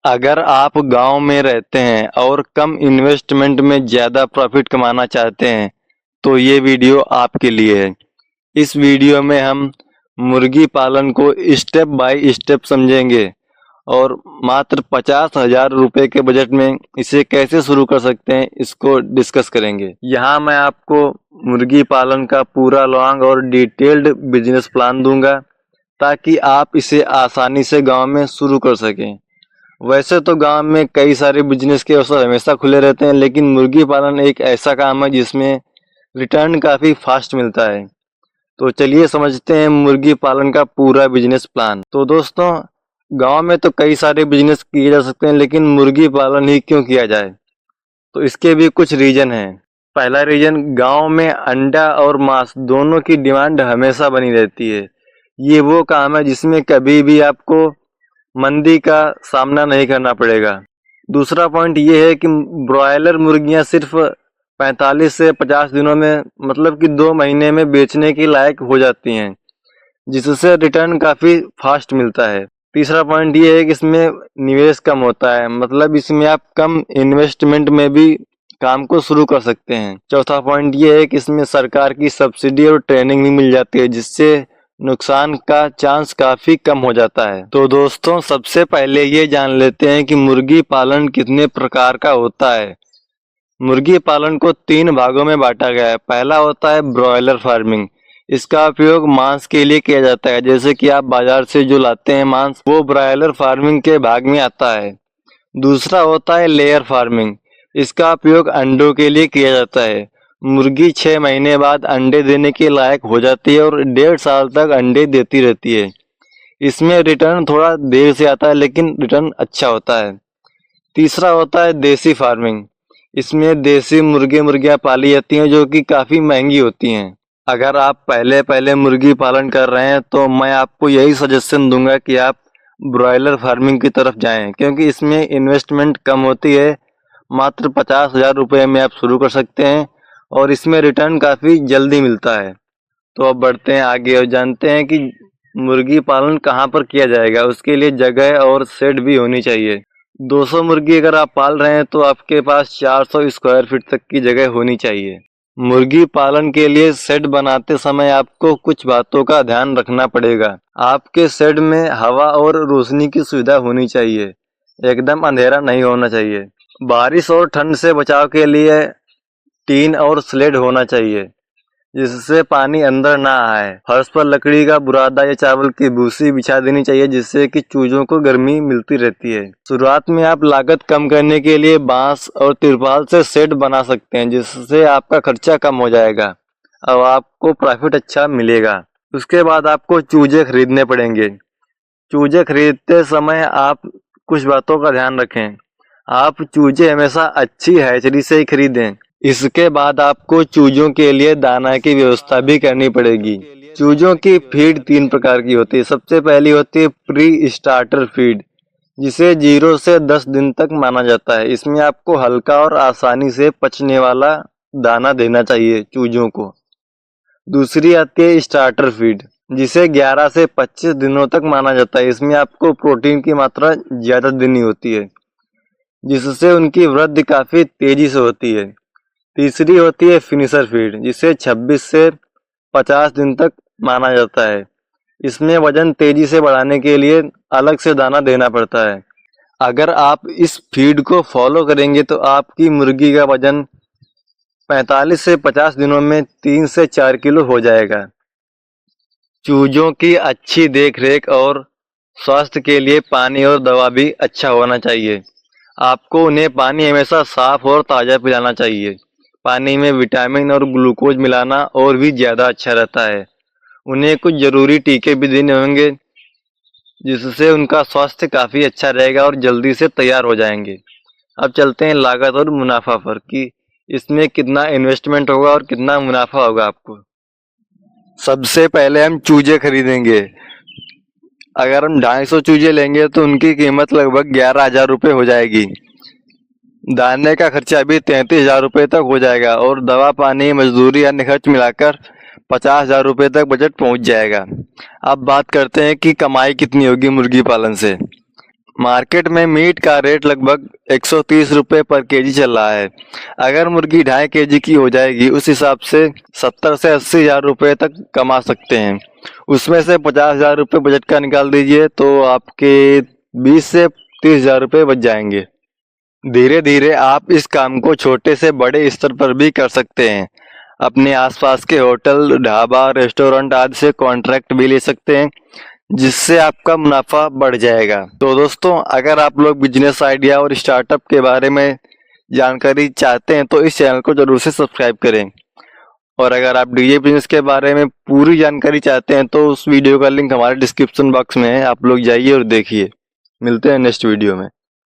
अगर आप गांव में रहते हैं और कम इन्वेस्टमेंट में ज़्यादा प्रॉफिट कमाना चाहते हैं तो ये वीडियो आपके लिए है। इस वीडियो में हम मुर्गी पालन को स्टेप बाय स्टेप समझेंगे और मात्र 50,000 रुपए के बजट में इसे कैसे शुरू कर सकते हैं इसको डिस्कस करेंगे। यहाँ मैं आपको मुर्गी पालन का पूरा लॉन्ग और डिटेल्ड बिजनेस प्लान दूंगा ताकि आप इसे आसानी से गांव में शुरू कर सकें। वैसे तो गांव में कई सारे बिजनेस के अवसर हमेशा खुले रहते हैं, लेकिन मुर्गी पालन एक ऐसा काम है जिसमें रिटर्न काफ़ी फास्ट मिलता है। तो चलिए समझते हैं मुर्गी पालन का पूरा बिजनेस प्लान। तो दोस्तों, गांव में तो कई सारे बिजनेस किए जा सकते हैं, लेकिन मुर्गी पालन ही क्यों किया जाए? तो इसके भी कुछ रीजन हैं। पहला रीजन, गांव में अंडा और मांस दोनों की डिमांड हमेशा बनी रहती है। ये वो काम है जिसमें कभी भी आपको मंदी का सामना नहीं करना पड़ेगा। दूसरा पॉइंट ये है कि ब्रॉयलर मुर्गियां सिर्फ 45 से 50 दिनों में, मतलब कि 2 महीने में बेचने के लायक हो जाती हैं, जिससे रिटर्न काफ़ी फास्ट मिलता है। तीसरा पॉइंट ये है कि इसमें निवेश कम होता है, मतलब इसमें आप कम इन्वेस्टमेंट में भी काम को शुरू कर सकते हैं। चौथा पॉइंट ये है कि इसमें सरकार की सब्सिडी और ट्रेनिंग भी मिल जाती है, जिससे नुकसान का चांस काफी कम हो जाता है। तो दोस्तों, सबसे पहले ये जान लेते हैं कि मुर्गी पालन कितने प्रकार का होता है। मुर्गी पालन को 3 भागों में बांटा गया है। पहला होता है ब्रॉयलर फार्मिंग। इसका उपयोग मांस के लिए किया जाता है, जैसे कि आप बाजार से जो लाते हैं मांस, वो ब्रॉयलर फार्मिंग के भाग में आता है। दूसरा होता है लेयर फार्मिंग। इसका उपयोग अंडों के लिए किया जाता है। मुर्गी 6 महीने बाद अंडे देने के लायक हो जाती है और 1.5 साल तक अंडे देती रहती है। इसमें रिटर्न थोड़ा देर से आता है, लेकिन रिटर्न अच्छा होता है। तीसरा होता है देसी फार्मिंग। इसमें देसी मुर्गे मुर्गियां पाली जाती हैं, जो कि काफ़ी महंगी होती हैं। अगर आप पहले पहले मुर्गी पालन कर रहे हैं तो मैं आपको यही सजेशन दूंगा कि आप ब्रॉयलर फार्मिंग की तरफ जाएं, क्योंकि इसमें इन्वेस्टमेंट कम होती है। मात्र 50,000 रुपये में आप शुरू कर सकते हैं और इसमें रिटर्न काफ़ी जल्दी मिलता है। तो अब बढ़ते हैं आगे और जानते हैं कि मुर्गी पालन कहाँ पर किया जाएगा। उसके लिए जगह और शेड भी होनी चाहिए। 200 मुर्गी अगर आप पाल रहे हैं तो आपके पास 400 स्क्वायर फीट तक की जगह होनी चाहिए। मुर्गी पालन के लिए शेड बनाते समय आपको कुछ बातों का ध्यान रखना पड़ेगा। आपके शेड में हवा और रोशनी की सुविधा होनी चाहिए, एकदम अंधेरा नहीं होना चाहिए। बारिश और ठंड से बचाव के लिए टीन और स्लेड होना चाहिए, जिससे पानी अंदर ना आए। फर्श पर लकड़ी का बुरादा या चावल की भूसी बिछा देनी चाहिए, जिससे कि चूजों को गर्मी मिलती रहती है। शुरुआत में आप लागत कम करने के लिए बांस और तिरपाल से शेड बना सकते हैं, जिससे आपका खर्चा कम हो जाएगा और आपको प्रॉफिट अच्छा मिलेगा। उसके बाद आपको चूजे खरीदने पड़ेंगे। चूजे खरीदते समय आप कुछ बातों का ध्यान रखें। आप चूजे हमेशा अच्छी हैचरी से ही खरीदें। इसके बाद आपको चूजों के लिए दाना की व्यवस्था भी करनी पड़ेगी। चूजों की फीड 3 प्रकार की होती है। सबसे पहली होती है प्री स्टार्टर फीड, जिसे 0 से 10 दिन तक माना जाता है। इसमें आपको हल्का और आसानी से पचने वाला दाना देना चाहिए चूजों को। दूसरी आती है स्टार्टर फीड, जिसे 11 से 25 दिनों तक माना जाता है। इसमें आपको प्रोटीन की मात्रा ज्यादा देनी होती है, जिससे उनकी वृद्धि काफी तेजी से होती है। तीसरी होती है फिनिशर फीड, जिसे 26 से 50 दिन तक माना जाता है। इसमें वजन तेजी से बढ़ाने के लिए अलग से दाना देना पड़ता है। अगर आप इस फीड को फॉलो करेंगे तो आपकी मुर्गी का वजन 45 से 50 दिनों में 3 से 4 किलो हो जाएगा। चूजों की अच्छी देखरेख और स्वास्थ्य के लिए पानी और दवा भी अच्छा होना चाहिए। आपको उन्हें पानी हमेशा साफ और ताज़ा पिलाना चाहिए। पानी में विटामिन और ग्लूकोज मिलाना और भी ज़्यादा अच्छा रहता है। उन्हें कुछ ज़रूरी टीके भी देने होंगे, जिससे उनका स्वास्थ्य काफ़ी अच्छा रहेगा और जल्दी से तैयार हो जाएंगे। अब चलते हैं लागत और मुनाफा पर, कि इसमें कितना इन्वेस्टमेंट होगा और कितना मुनाफा होगा आपको। सबसे पहले हम चूजे खरीदेंगे। अगर हम 250 चूजे लेंगे तो उनकी कीमत लगभग 11,000 रुपये हो जाएगी। दाने का खर्चा भी 33,000 रुपये तक हो जाएगा और दवा पानी मजदूरी अन्य खर्च मिलाकर 50,000 रुपये तक बजट पहुंच जाएगा। अब बात करते हैं कि कमाई कितनी होगी मुर्गी पालन से। मार्केट में मीट का रेट लगभग 130 रुपये पर केजी चल रहा है। अगर मुर्गी 2.5 केजी की हो जाएगी, उस हिसाब से 70 से 80 हजार रुपये तक कमा सकते हैं। उसमें से 50 हजार रुपये बजट का निकाल दीजिए तो आपके 20 से 30 हजार रुपये बच जाएंगे। धीरे धीरे आप इस काम को छोटे से बड़े स्तर पर भी कर सकते हैं। अपने आसपास के होटल, ढाबा, रेस्टोरेंट आदि से कॉन्ट्रैक्ट भी ले सकते हैं, जिससे आपका मुनाफा बढ़ जाएगा। तो दोस्तों, अगर आप लोग बिजनेस आइडिया और स्टार्टअप के बारे में जानकारी चाहते हैं तो इस चैनल को जरूर से सब्सक्राइब करें। और अगर आप डीजे बिजनेस के बारे में पूरी जानकारी चाहते हैं तो उस वीडियो का लिंक हमारे डिस्क्रिप्शन बॉक्स में है, आप लोग जाइए और देखिए। मिलते हैं नेक्स्ट वीडियो में।